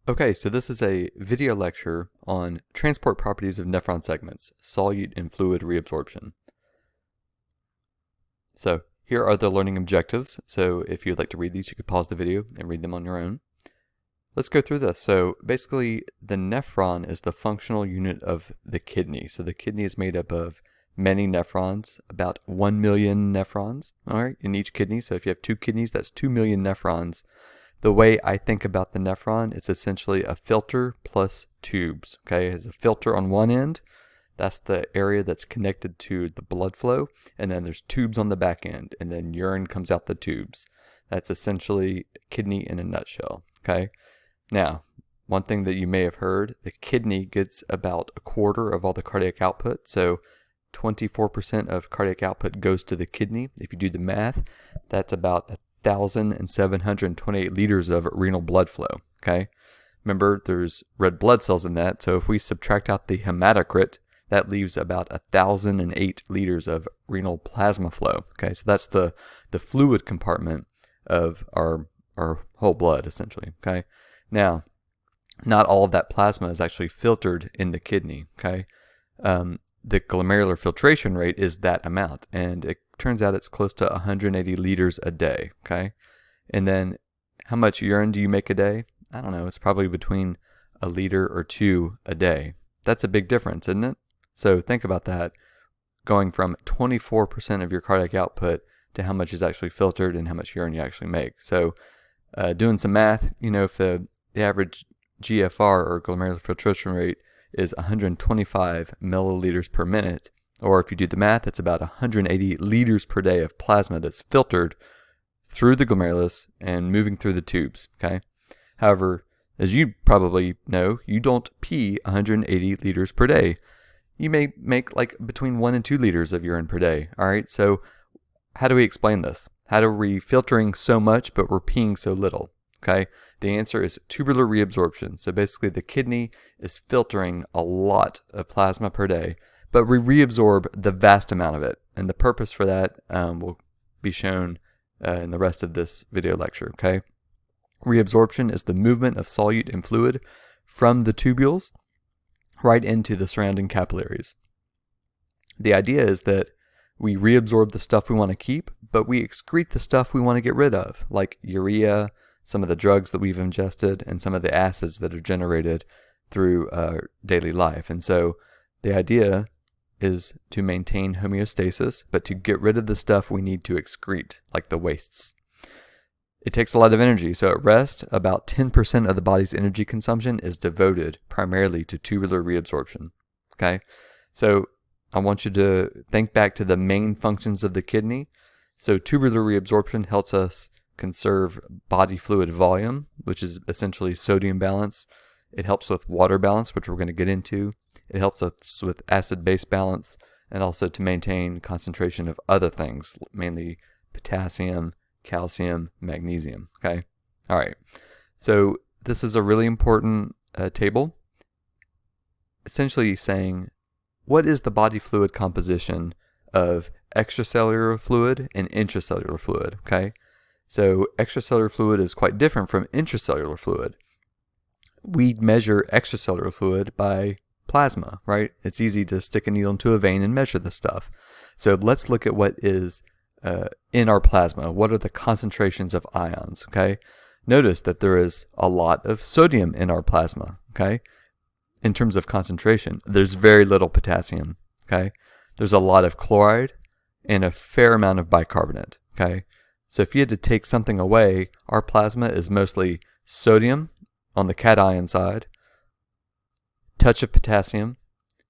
Okay, so this is a video lecture on transport properties of nephron segments, solute and fluid reabsorption. So here are the learning objectives. So if you'd like to read these, you could pause the video and read them on your own. Let's go through this. So basically, the nephron is the functional unit of the kidney. So the kidney is made up of many nephrons, about 1 million nephrons, all right, in each kidney. So if you have two kidneys, that's 2 million nephrons. The way I think about the nephron, it's essentially a filter plus tubes, okay? It has a filter on one end. That's the area that's connected to the blood flow. And then there's tubes on the back end. And then urine comes out the tubes. That's essentially a kidney in a nutshell, okay? Now, one thing that you may have heard, the kidney gets about a quarter of all the cardiac output. So 24% of cardiac output goes to the kidney. If you do the math, that's about 1,728 liters of renal blood flow, okay? Remember, there's red blood cells in that, so if we subtract out the hematocrit, that leaves about 1,008 liters of renal plasma flow, okay? So that's the fluid compartment of our whole blood, essentially, okay? Now, not all of that plasma is actually filtered in the kidney, okay? The glomerular filtration rate is that amount, and it turns out it's close to 180 liters a day, okay? And then how much urine do you make a day? I don't know, it's probably between a liter or two a day. That's a big difference, isn't it? So think about that, going from 24% of your cardiac output to how much is actually filtered and how much urine you actually make. So doing some math, you know, if the average GFR or glomerular filtration rate is 125 milliliters per minute, or if you do the math, it's about 180 liters per day of plasma that's filtered through the glomerulus and moving through the tubes, okay? However, as you probably know, you don't pee 180 liters per day. You may make like between 1 and 2 liters of urine per day, all right? So how do we explain this? How are we filtering so much but we're peeing so little, okay? The answer is tubular reabsorption. So basically the kidney is filtering a lot of plasma per day, but we reabsorb the vast amount of it. And the purpose for that will be shown in the rest of this video lecture, okay? Reabsorption is the movement of solute and fluid from the tubules right into the surrounding capillaries. The idea is that we reabsorb the stuff we want to keep, but we excrete the stuff we want to get rid of, like urea, some of the drugs that we've ingested, and some of the acids that are generated through daily life. And so the idea is to maintain homeostasis, but to get rid of the stuff we need to excrete, like the wastes. It takes a lot of energy, so at rest, about 10% of the body's energy consumption is devoted primarily to tubular reabsorption, okay? So I want you to think back to the main functions of the kidney. So tubular reabsorption helps us conserve body fluid volume, which is essentially sodium balance. It helps with water balance, which we're going to get into. It helps us with acid-base balance, and also to maintain concentration of other things, mainly potassium, calcium, magnesium, okay? All right, so this is a really important table, essentially saying, what is the body fluid composition of extracellular fluid and intracellular fluid, okay? So extracellular fluid is quite different from intracellular fluid. We measure extracellular fluid by plasma, right? It's easy to stick a needle into a vein and measure this stuff. So let's look at what is in our plasma. What are the concentrations of ions, okay? Notice that there is a lot of sodium in our plasma, okay? In terms of concentration, there's very little potassium, okay? There's a lot of chloride and a fair amount of bicarbonate, okay? So if you had to take something away, our plasma is mostly sodium on the cation side, touch of potassium,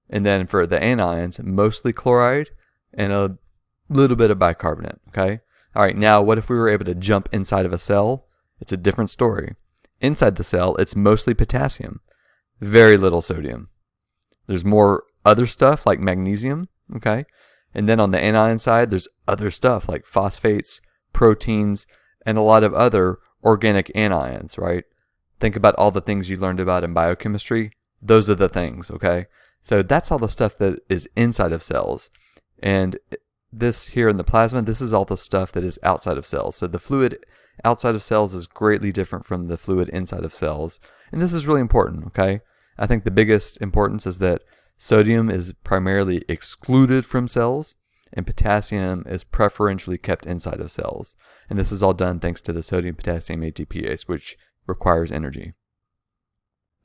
and then for the anions, mostly chloride and a little bit of bicarbonate, okay? All right, now what if we were able to jump inside of a cell? It's a different story. Inside the cell, it's mostly potassium, very little sodium. There's more other stuff like magnesium, okay? And then on the anion side, there's other stuff like phosphates, proteins, and a lot of other organic anions, right? Think about all the things you learned about in biochemistry. Those are the things, okay? So that's all the stuff that is inside of cells. And this here in the plasma, this is all the stuff that is outside of cells. So the fluid outside of cells is greatly different from the fluid inside of cells. And this is really important, okay? I think the biggest importance is that sodium is primarily excluded from cells, and potassium is preferentially kept inside of cells. And this is all done thanks to the sodium-potassium ATPase, which requires energy.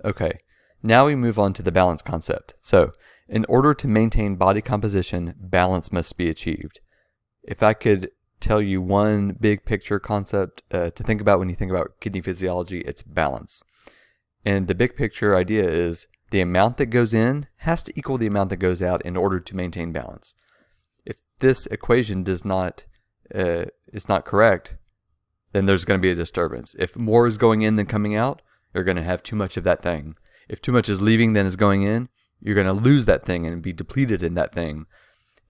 Okay, now we move on to the balance concept. So, in order to maintain body composition, balance must be achieved. If I could tell you one big picture concept to think about when you think about kidney physiology, it's balance. And the big picture idea is the amount that goes in has to equal the amount that goes out in order to maintain balance. If this equation is not correct, then there's going to be a disturbance. If more is going in than coming out, you're going to have too much of that thing. If too much is leaving than is going in, you're going to lose that thing and be depleted in that thing.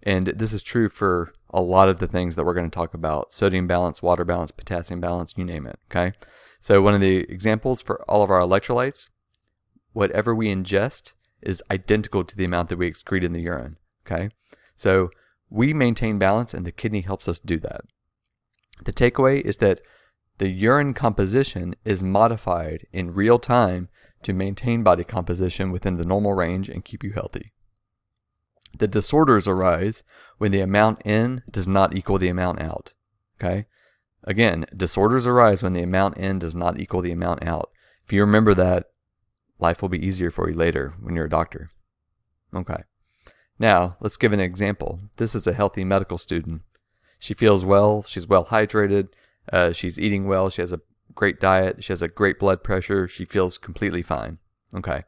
And this is true for a lot of the things that we're going to talk about: sodium balance, water balance, potassium balance, you name it, okay? So one of the examples for all of our electrolytes, whatever we ingest is identical to the amount that we excrete in the urine, okay? So we maintain balance and the kidney helps us do that. The takeaway is that the urine composition is modified in real time to maintain body composition within the normal range and keep you healthy. The disorders arise when the amount in does not equal the amount out, okay? Again, disorders arise when the amount in does not equal the amount out. If you remember that, life will be easier for you later when you're a doctor. Okay. Now, let's give an example. This is a healthy medical student. She feels well, she's well hydrated, she's eating well, she has a great diet, she has a great blood pressure, she feels completely fine. Okay.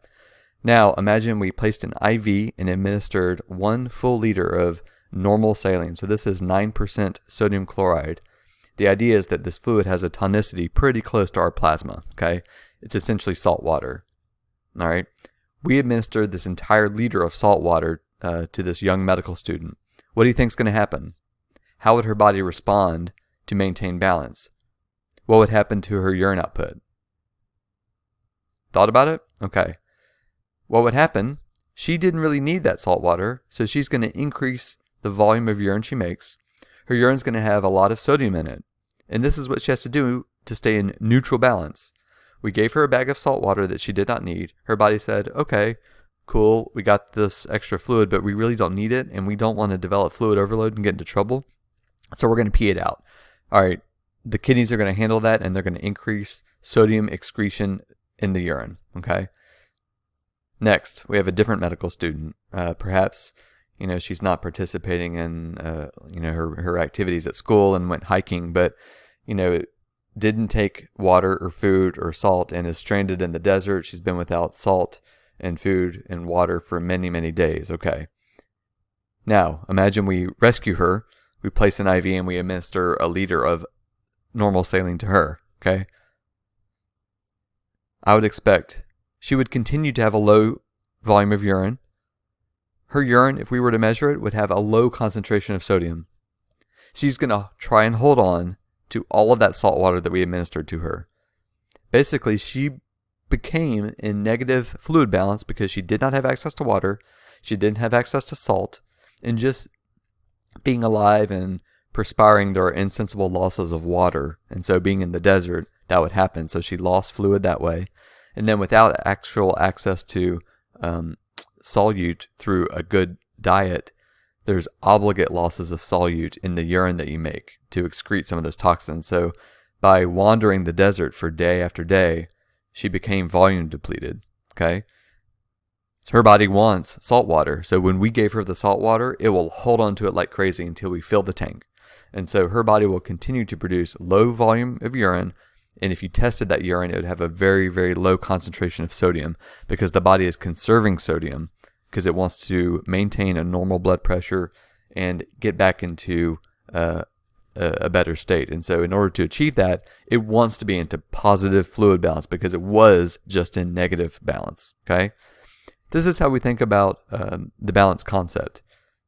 Now, imagine we placed an IV and administered 1 full liter of normal saline. So this is 9% sodium chloride. The idea is that this fluid has a tonicity pretty close to our plasma, okay? It's essentially salt water, all right? We administered this entire liter of salt water to this young medical student. What do you think is going to happen? How would her body respond to maintain balance? What would happen to her urine output? Thought about it? Okay. What would happen? She didn't really need that salt water, so she's going to increase the volume of urine she makes. Her urine's going to have a lot of sodium in it. And this is what she has to do to stay in neutral balance. We gave her a bag of salt water that she did not need. Her body said, okay, cool, we got this extra fluid, but we really don't need it, and we don't want to develop fluid overload and get into trouble. So we're going to pee it out. All right, the kidneys are going to handle that, and they're going to increase sodium excretion in the urine, okay? Next, we have a different medical student. Perhaps, she's not participating in, her activities at school and went hiking, but, didn't take water or food or salt and is stranded in the desert. She's been without salt and food and water for many, many days. Okay. Now, imagine we rescue her, we place an IV, and we administer a liter of normal saline to her. Okay. I would expect she would continue to have a low volume of urine. Her urine, if we were to measure it, would have a low concentration of sodium. She's going to try and hold on to all of that salt water that we administered to her. Basically, she became in negative fluid balance because she did not have access to water, she didn't have access to salt, and just being alive and perspiring, there are insensible losses of water. And so being in the desert, that would happen. So she lost fluid that way. And then without actual access to solute through a good diet, there's obligate losses of solute in the urine that you make to excrete some of those toxins. So by wandering the desert for day after day, she became volume depleted, okay? So her body wants salt water. So when we gave her the salt water, it will hold on to it like crazy until we fill the tank. And so her body will continue to produce low volume of urine. And if you tested that urine, it would have a very, very low concentration of sodium because the body is conserving sodium because it wants to maintain a normal blood pressure and get back into a better state. And so in order to achieve that, it wants to be into positive fluid balance because it was just in negative balance, okay? This is how we think about the balance concept.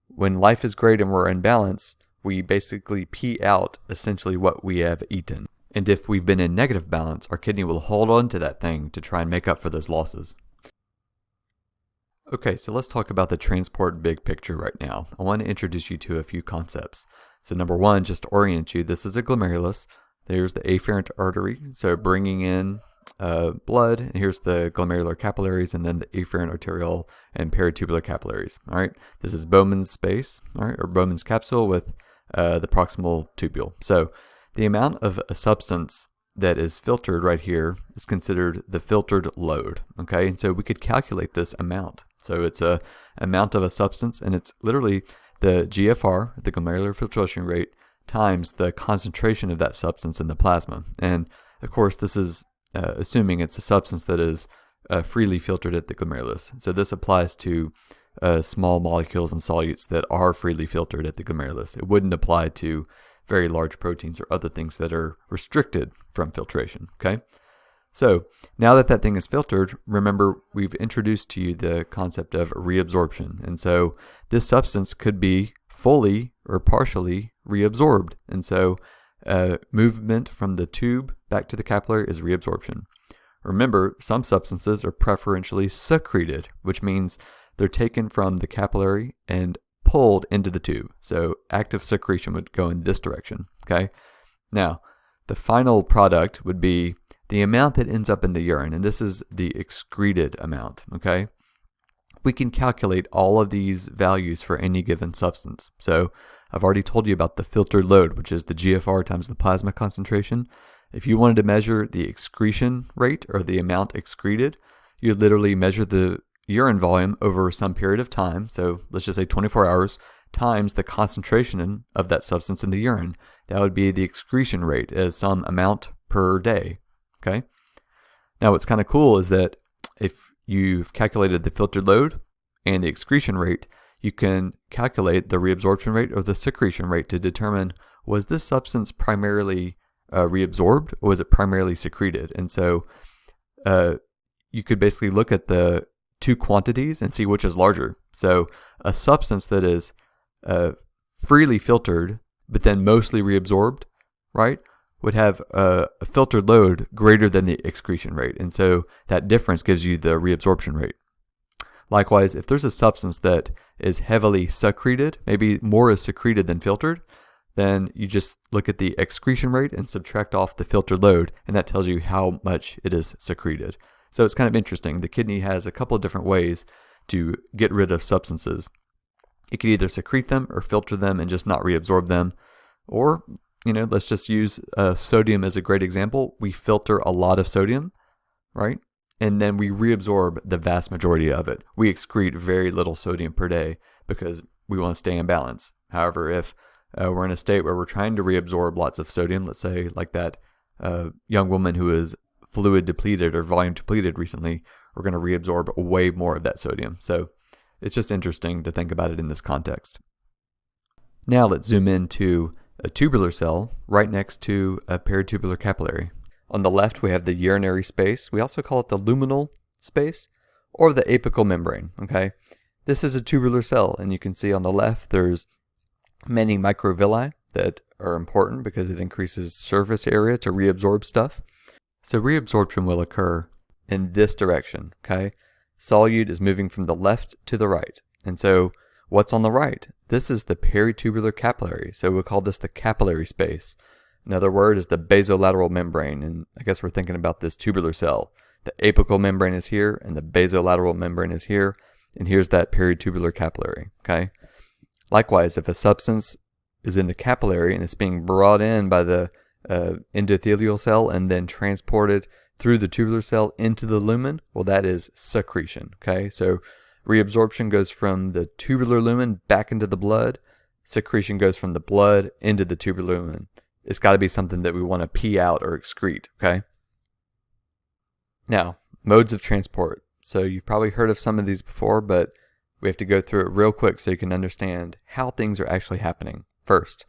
When life is great and we're in balance, we basically pee out essentially what we have eaten. And if we've been in negative balance, our kidney will hold on to that thing to try and make up for those losses. Okay, so let's talk about the transport big picture right now. I want to introduce you to a few concepts. So number one, just to orient you, this is a glomerulus. There's the afferent artery, so bringing in blood, and here's the glomerular capillaries, and then the afferent arterial and peritubular capillaries. All right, this is Bowman's space, all right, or Bowman's capsule with the proximal tubule. So the amount of a substance that is filtered right here is considered the filtered load. Okay, and so we could calculate this amount. So it's a amount of a substance, and it's literally the GFR, the glomerular filtration rate, times the concentration of that substance in the plasma. And of course, this is assuming it's a substance that is freely filtered at the glomerulus. So this applies to small molecules and solutes that are freely filtered at the glomerulus. It wouldn't apply to very large proteins or other things that are restricted from filtration. Okay, so now that that thing is filtered, remember we've introduced to you the concept of reabsorption. And so this substance could be fully or partially reabsorbed. And so movement from the tube back to the capillary is reabsorption. Remember, some substances are preferentially secreted, which means they're taken from the capillary and pulled into the tube. So active secretion would go in this direction. Okay. Now, the final product would be the amount that ends up in the urine, and this is the excreted amount. Okay. We can calculate all of these values for any given substance. So I've already told you about the filtered load, which is the GFR times the plasma concentration. If you wanted to measure the excretion rate or the amount excreted, you literally measure the urine volume over some period of time. So let's just say 24 hours times the concentration of that substance in the urine. That would be the excretion rate as some amount per day. Okay. Now what's kind of cool is that if you've calculated the filtered load and the excretion rate, you can calculate the reabsorption rate or the secretion rate to determine, was this substance primarily reabsorbed or was it primarily secreted? And so you could basically look at the two quantities and see which is larger. So a substance that is freely filtered but then mostly reabsorbed, right, would have a filtered load greater than the excretion rate. And so that difference gives you the reabsorption rate. Likewise, if there's a substance that is heavily secreted, maybe more is secreted than filtered, then you just look at the excretion rate and subtract off the filtered load, and that tells you how much it is secreted. So it's kind of interesting. The kidney has a couple of different ways to get rid of substances. It can either secrete them or filter them and just not reabsorb them, or let's just use sodium as a great example. We filter a lot of sodium, right? And then we reabsorb the vast majority of it. We excrete very little sodium per day because we want to stay in balance. However, if we're in a state where we're trying to reabsorb lots of sodium, let's say like that young woman who is fluid depleted or volume depleted recently, we're going to reabsorb way more of that sodium. So it's just interesting to think about it in this context. Now let's zoom into a tubular cell right next to a peritubular capillary. On the left, we have the urinary space. We also call it the luminal space or the apical membrane. Okay, this is a tubular cell, and you can see on the left there's many microvilli that are important because it increases surface area to reabsorb stuff. So reabsorption will occur in this direction. Okay, solute is moving from the left to the right, and so what's on the right? This is the peritubular capillary, so we'll call this the capillary space. Another word is the basolateral membrane, and I guess we're thinking about this tubular cell. The apical membrane is here, and the basolateral membrane is here, and here's that peritubular capillary, okay? Likewise, if a substance is in the capillary and it's being brought in by the endothelial cell and then transported through the tubular cell into the lumen, well, that is secretion, okay? So reabsorption goes from the tubular lumen back into the blood. Secretion goes from the blood into the tubular lumen. It's got to be something that we want to pee out or excrete, okay? Now, modes of transport. So you've probably heard of some of these before, but we have to go through it real quick so you can understand how things are actually happening. First,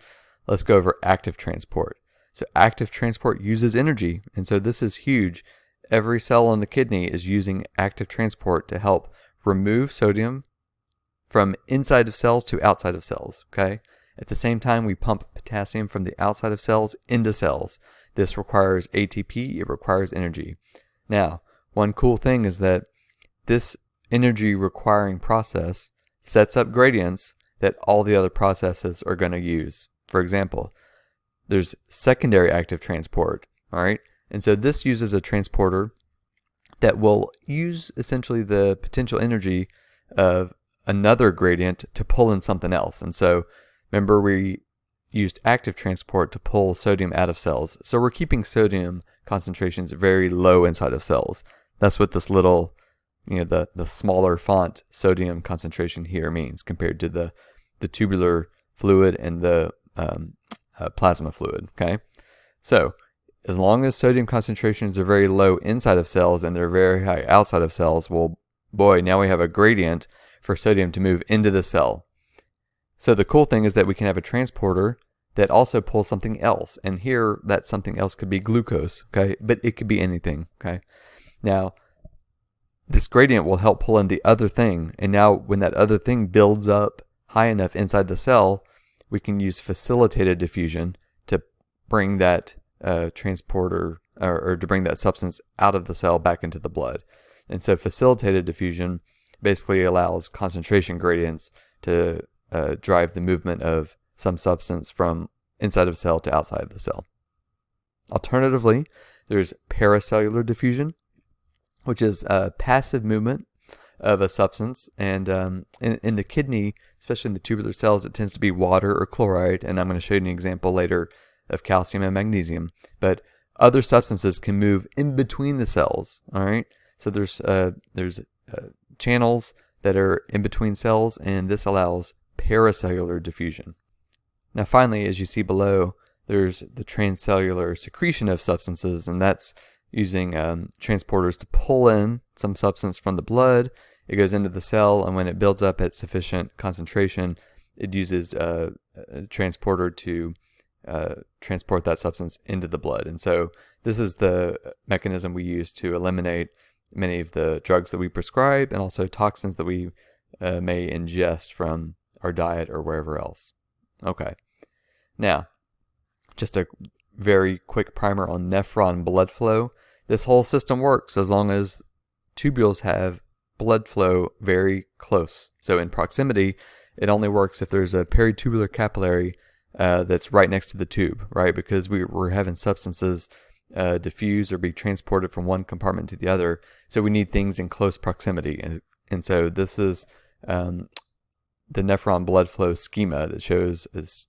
let's go over active transport. So active transport uses energy, and so this is huge. Every cell in the kidney is using active transport to help remove sodium from inside of cells to outside of cells, okay? At the same time, we pump potassium from the outside of cells into cells. This requires ATP, it requires energy. Now, one cool thing is that this energy requiring process sets up gradients that all the other processes are going to use. For example, there's secondary active transport, all right? And so this uses a transporter that will use essentially the potential energy of another gradient to pull in something else. And so remember, we used active transport to pull sodium out of cells. So we're keeping sodium concentrations very low inside of cells. That's what this little, the smaller font sodium concentration here means compared to the tubular fluid and the plasma fluid, okay? So as long as sodium concentrations are very low inside of cells and they're very high outside of cells, well, boy, now we have a gradient for sodium to move into the cell. So the cool thing is that we can have a transporter that also pulls something else. And here, that something else could be glucose, okay? But it could be anything, okay? Now, this gradient will help pull in the other thing. And now when that other thing builds up high enough inside the cell, we can use facilitated diffusion to bring that transporter or to bring that substance out of the cell back into the blood. And so facilitated diffusion basically allows concentration gradients to drive the movement of some substance from inside of a cell to outside of the cell. Alternatively, there's paracellular diffusion, which is a passive movement of a substance. And in the kidney, especially in the tubular cells, it tends to be water or chloride. And I'm going to show you an example later of calcium and magnesium. But other substances can move in between the cells. All right. So there's channels that are in between cells, and this allows paracellular diffusion. Now finally, as you see below, there's the transcellular secretion of substances, and that's using transporters to pull in some substance from the blood. It goes into the cell, and when it builds up at sufficient concentration, it uses a transporter to transport that substance into the blood. And so this is the mechanism we use to eliminate many of the drugs that we prescribe and also toxins that we may ingest from our diet or wherever else. Okay. Now, just a very quick primer on nephron blood flow. This whole system works as long as tubules have blood flow very close. So in proximity, it only works if there's a peritubular capillary that's right next to the tube, right? Because we're having substances diffuse or be transported from one compartment to the other. So we need things in close proximity. And so this is the nephron blood flow schema that shows this,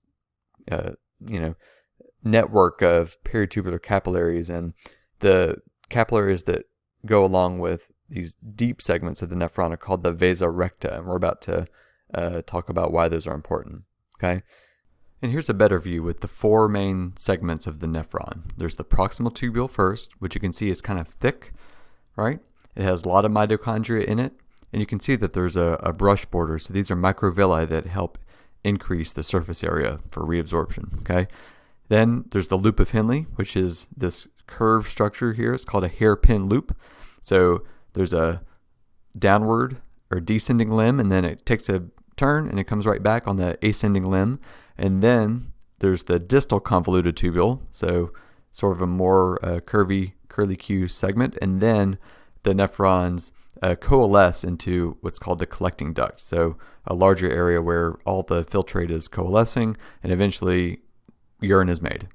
network of peritubular capillaries, and the capillaries that go along with these deep segments of the nephron are called the vasa recta, and we're about to talk about why those are important. Okay, and here's a better view with the four main segments of the nephron. There's the proximal tubule first, which you can see is kind of thick, right? It has a lot of mitochondria in it, and you can see that there's a brush border. So these are microvilli that help increase the surface area for reabsorption. Okay. Then there's the loop of Henle, which is this curved structure here. It's called a hairpin loop. So there's a downward or descending limb, and then it takes a turn and it comes right back on the ascending limb. And then there's the distal convoluted tubule, so sort of a more curvy, curly-Q segment. And then the nephrons coalesce into what's called the collecting duct, so a larger area where all the filtrate is coalescing, and eventually urine is made.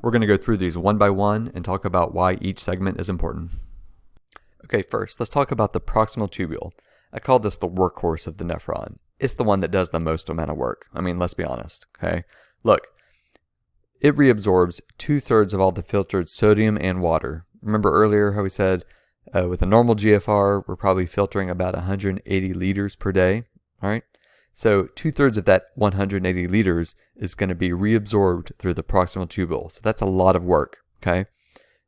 We're going to go through these one by one and talk about why each segment is important. Okay, first, let's talk about the proximal tubule. I call this the workhorse of the nephron. It's the one that does the most amount of work. I mean, let's be honest, okay? Look, it reabsorbs 2/3 of all the filtered sodium and water. Remember earlier how we said with a normal GFR, we're probably filtering about 180 liters per day, all right? So 2/3 of that 180 liters is going to be reabsorbed through the proximal tubule. So that's a lot of work, okay?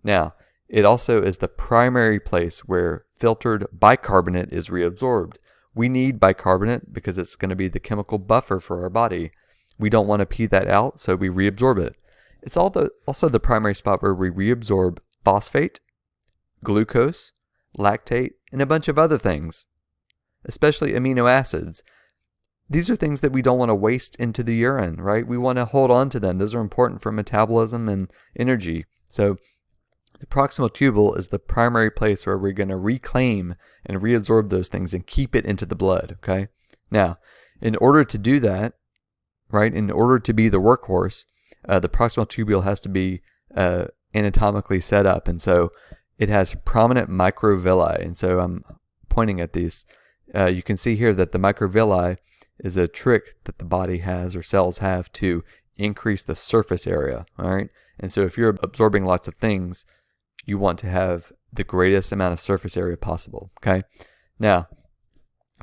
Now, it also is the primary place where filtered bicarbonate is reabsorbed. We need bicarbonate because it's going to be the chemical buffer for our body. We don't want to pee that out, so we reabsorb it. It's also the primary spot where we reabsorb phosphate, glucose, lactate, and a bunch of other things, especially amino acids. These are things that we don't want to waste into the urine, right? We want to hold on to them. Those are important for metabolism and energy. So the proximal tubule is the primary place where we're going to reclaim and reabsorb those things and keep it into the blood, okay? Now, in order to do that, right, in order to be the workhorse, the proximal tubule has to be anatomically set up, and so it has prominent microvilli. And so I'm pointing at these. You can see here that the microvilli is a trick that the body has, or cells have, to increase the surface area. All right, and so if you're absorbing lots of things, you want to have the greatest amount of surface area possible. Okay, now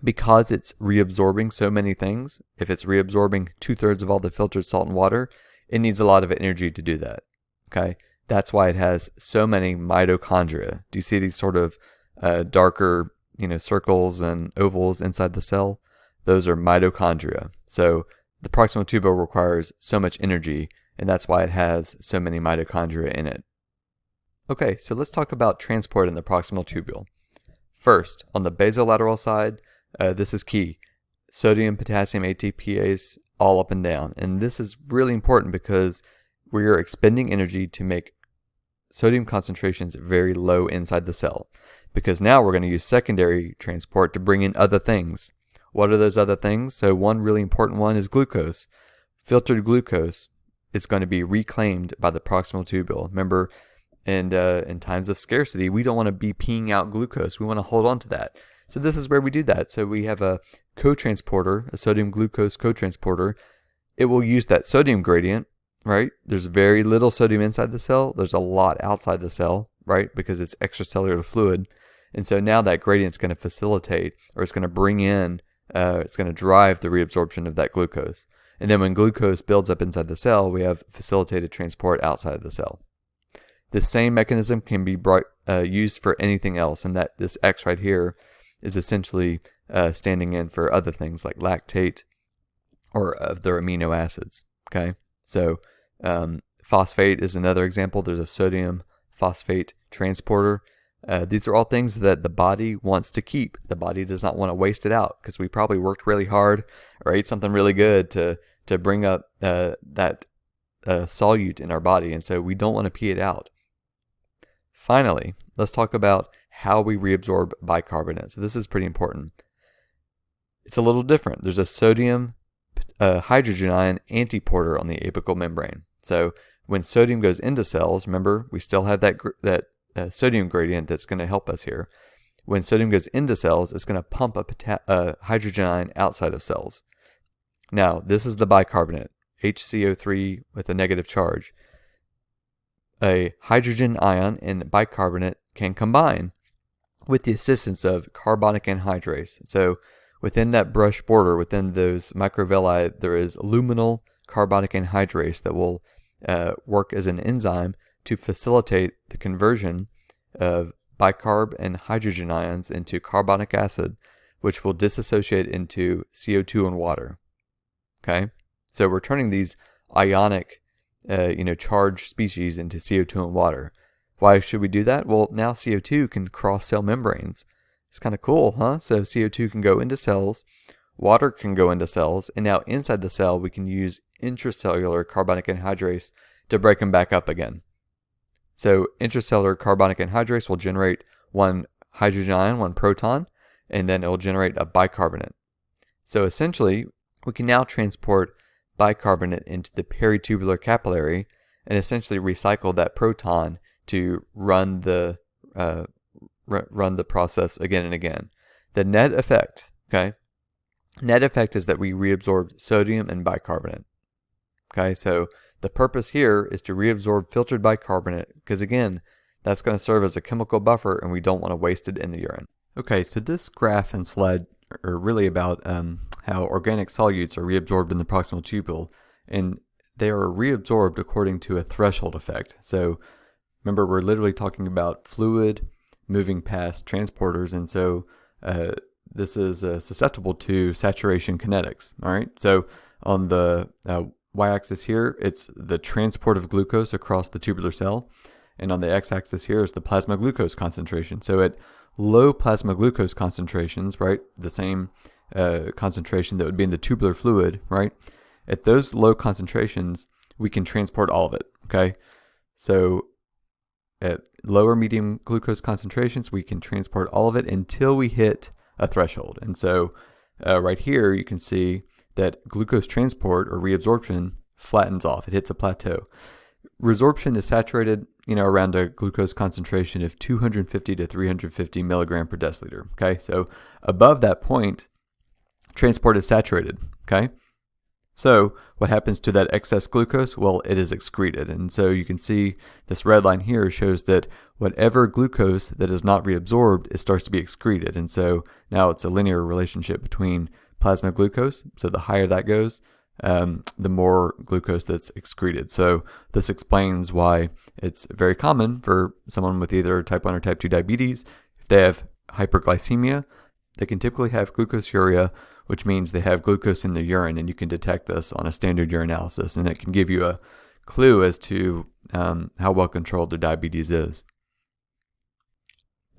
because it's reabsorbing so many things, if it's reabsorbing 2/3 of all the filtered salt and water, it needs a lot of energy to do that. Okay, that's why it has so many mitochondria. Do you see these sort of darker, circles and ovals inside the cell? Those are mitochondria. So the proximal tubule requires so much energy, and that's why it has so many mitochondria in it. Okay, so let's talk about transport in the proximal tubule. First, on the basolateral side, this is key. Sodium, potassium, ATPase, all up and down. And this is really important because we are expending energy to make sodium concentrations very low inside the cell. Because now we're going to use secondary transport to bring in other things. What are those other things? So one really important one is glucose. Filtered glucose is going to be reclaimed by the proximal tubule. Remember, in times of scarcity, we don't want to be peeing out glucose. We want to hold on to that. So this is where we do that. So we have a co-transporter, a sodium glucose co-transporter. It will use that sodium gradient, right? There's very little sodium inside the cell. There's a lot outside the cell, right? Because it's extracellular fluid. And so now that gradient's going to facilitate, or it's going to bring in, it's going to drive the reabsorption of that glucose. And then when glucose builds up inside the cell, we have facilitated transport outside of the cell. The same mechanism can be used for anything else, and that this X right here is essentially standing in for other things like lactate or other amino acids. Okay, so phosphate is another example. There's a sodium phosphate transporter. These are all things that the body wants to keep. The body does not want to waste it out because we probably worked really hard or ate something really good to bring up that solute in our body, and so we don't want to pee it out. Finally, let's talk about how we reabsorb bicarbonate. So this is pretty important. It's a little different. There's a sodium hydrogen ion antiporter on the apical membrane. So when sodium goes into cells, remember we still have that sodium gradient that's going to help us here. When sodium goes into cells, it's going to pump a hydrogen ion outside of cells. Now, this is the bicarbonate, HCO3 with a negative charge. A hydrogen ion and bicarbonate can combine with the assistance of carbonic anhydrase. So within that brush border, within those microvilli, there is luminal carbonic anhydrase that will work as an enzyme to facilitate the conversion of bicarb and hydrogen ions into carbonic acid, which will dissociate into CO2 and water. Okay, so we're turning these ionic, charged species into CO2 and water. Why should we do that? Well, now CO2 can cross cell membranes. It's kind of cool, huh? So CO2 can go into cells, water can go into cells, and now inside the cell we can use intracellular carbonic anhydrase to break them back up again. So intracellular carbonic anhydrase will generate one hydrogen ion, one proton, and then it will generate a bicarbonate. So essentially, we can now transport bicarbonate into the peritubular capillary and essentially recycle that proton to run the process again and again. The net effect, net effect is that we reabsorb sodium and bicarbonate. Okay, so the purpose here is to reabsorb filtered bicarbonate because again, that's going to serve as a chemical buffer and we don't want to waste it in the urine. Okay, so this graph and slide are really about how organic solutes are reabsorbed in the proximal tubule, and they are reabsorbed according to a threshold effect. So remember, we're literally talking about fluid moving past transporters, and so this is susceptible to saturation kinetics. All right, so on the y-axis here, it's the transport of glucose across the tubular cell, and on the x-axis here is the plasma glucose concentration. So at low plasma glucose concentrations, right, the same concentration that would be in the tubular fluid, right, at those low concentrations, we can transport all of it, okay? So at lower medium glucose concentrations, we can transport all of it until we hit a threshold. And so right here, you can see that glucose transport or reabsorption flattens off. It hits a plateau. Resorption is saturated around a glucose concentration of 250 to 350 milligram per deciliter. Okay, so above that point, transport is saturated. Okay, so what happens to that excess glucose? Well, it is excreted. And so you can see this red line here shows that whatever glucose that is not reabsorbed, it starts to be excreted. And so now it's a linear relationship between plasma glucose. So the higher that goes, the more glucose that's excreted. So this explains why it's very common for someone with either type 1 or type 2 diabetes. If they have hyperglycemia, they can typically have glucoseuria, which means they have glucose in their urine, and you can detect this on a standard urinalysis, and it can give you a clue as to how well controlled their diabetes is.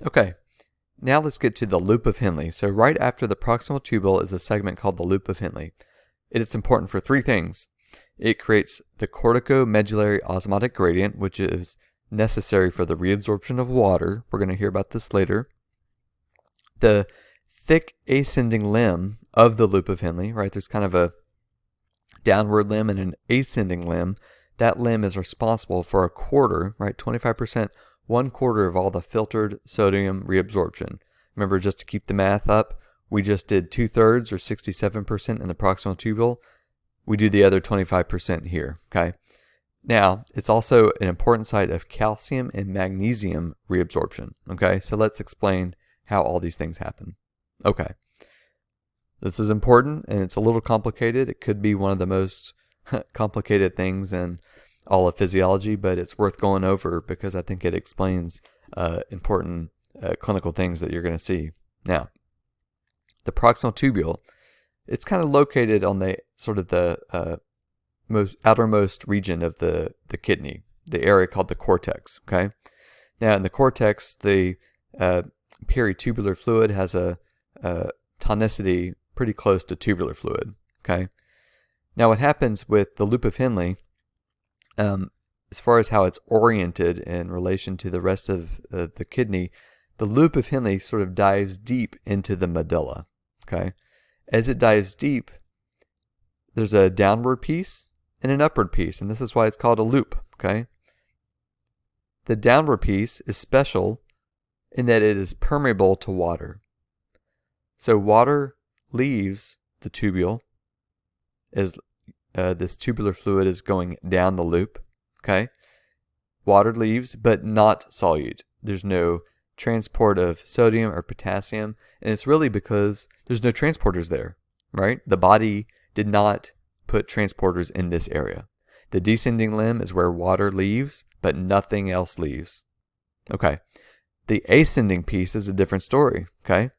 Okay, now let's get to the loop of Henle. So right after the proximal tubule is a segment called the loop of Henle. It is important for three things. It creates the corticomedullary osmotic gradient, which is necessary for the reabsorption of water. We're going to hear about this later. The thick ascending limb of the loop of Henle, right? There's kind of a downward limb and an ascending limb. That limb is responsible for a quarter, right? 25%, 1/4 of all the filtered sodium reabsorption. Remember, just to keep the math up, we just did 2/3 or 67% in the proximal tubule. We do the other 25% here, okay? Now, it's also an important site of calcium and magnesium reabsorption, okay? So let's explain how all these things happen. Okay. This is important, and it's a little complicated. It could be one of the most complicated things in all of physiology, but it's worth going over because I think it explains important clinical things that you're going to see. Now, the proximal tubule, it's kind of located on the sort of the most outermost region of the kidney, the area called the cortex. Okay. Now, in the cortex, the peritubular fluid has a tonicity pretty close to tubular fluid. Okay. Now, what happens with the loop of Henle, as far as how it's oriented in relation to the rest of the kidney, the loop of Henle sort of dives deep into the medulla. Okay. As it dives deep, there's a downward piece and an upward piece, and this is why it's called a loop. Okay. The downward piece is special in that it is permeable to water. So water leaves the tubule as this tubular fluid is going down the loop. Okay. Water leaves, but not solute. There's no transport of sodium or potassium, and it's really because there's no transporters there, right? The body did not put transporters in this area. The descending limb is where water leaves, but nothing else leaves. Okay. The ascending piece is a different story, okay?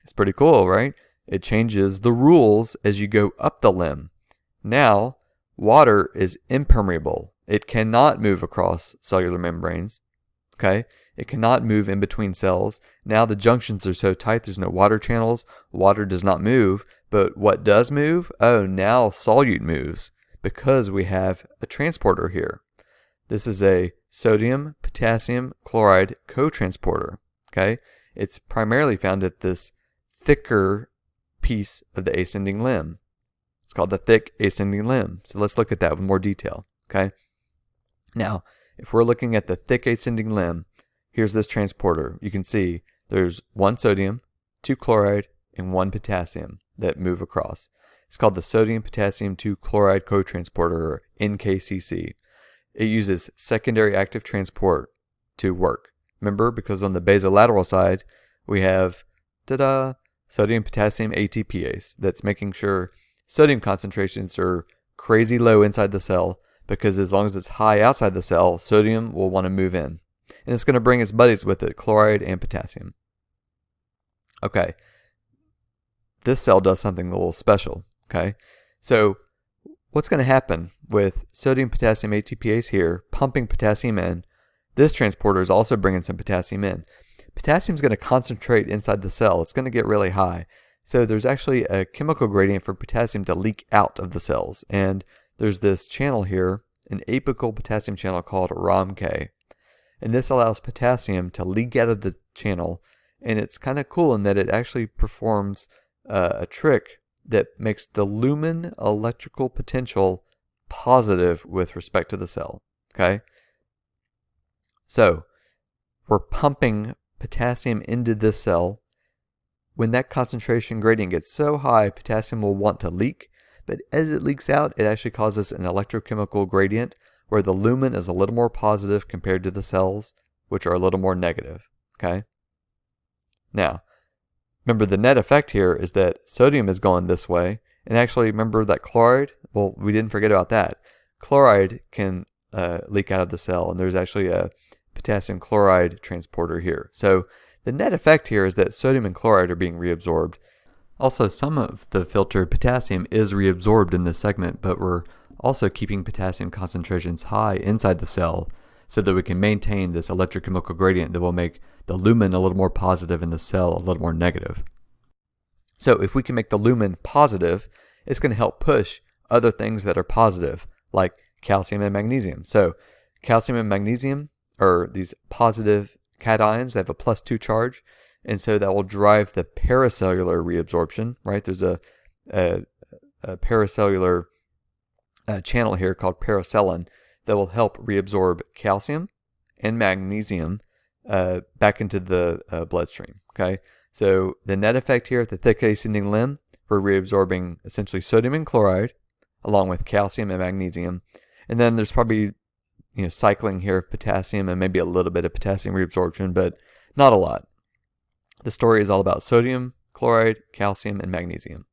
It's pretty cool, right? It changes the rules as you go up the limb. Now, water is impermeable. It cannot move across cellular membranes. Okay, it cannot move in between cells. Now the junctions are so tight, there's no water channels. Water does not move, but what does move? Oh, now solute moves because we have a transporter here. This is a sodium potassium chloride cotransporter. Okay, it's primarily found at this thicker piece of the ascending limb. It's called the thick ascending limb. So let's look at that with more detail. Okay, now, if we're looking at the thick ascending limb, here's this transporter. You can see there's 1 sodium, 2 chloride, and 1 potassium that move across. It's called the sodium potassium 2 chloride cotransporter, or NKCC. It uses secondary active transport to work. Remember, because on the basolateral side, we have, sodium potassium ATPase. That's making sure sodium concentrations are crazy low inside the cell, because as long as it's high outside the cell, sodium will want to move in. And it's going to bring its buddies with it, chloride and potassium. Okay. This cell does something a little special. Okay. So what's going to happen with sodium potassium ATPase here, pumping potassium in? This transporter is also bringing some potassium in. Potassium is going to concentrate inside the cell. It's going to get really high. So there's actually a chemical gradient for potassium to leak out of the cells. And there's this channel here, an apical potassium channel called ROMK. And this allows potassium to leak out of the channel. And it's kind of cool in that it actually performs a trick that makes the lumen electrical potential positive with respect to the cell. Okay? So we're pumping potassium into this cell. When that concentration gradient gets so high, potassium will want to leak, but as it leaks out, it actually causes an electrochemical gradient where the lumen is a little more positive compared to the cells, which are a little more negative. Okay? Now, remember the net effect here is that sodium is going this way, and actually remember that chloride? Well, we didn't forget about that. Chloride can leak out of the cell, and there's actually a potassium chloride transporter here. So the net effect here is that sodium and chloride are being reabsorbed. Also, some of the filtered potassium is reabsorbed in this segment, but we're also keeping potassium concentrations high inside the cell so that we can maintain this electrochemical gradient that will make the lumen a little more positive and the cell a little more negative. So if we can make the lumen positive, it's going to help push other things that are positive, like calcium and magnesium. So calcium and magnesium are these positive cations. They have a +2 charge, and so that will drive the paracellular reabsorption, right? There's a paracellular channel here called paracellin that will help reabsorb calcium and magnesium back into the bloodstream, okay? So the net effect here at the thick ascending limb, we're reabsorbing essentially sodium and chloride along with calcium and magnesium. And then there's probably cycling here of potassium and maybe a little bit of potassium reabsorption, but not a lot. The story is all about sodium, chloride, calcium, and magnesium.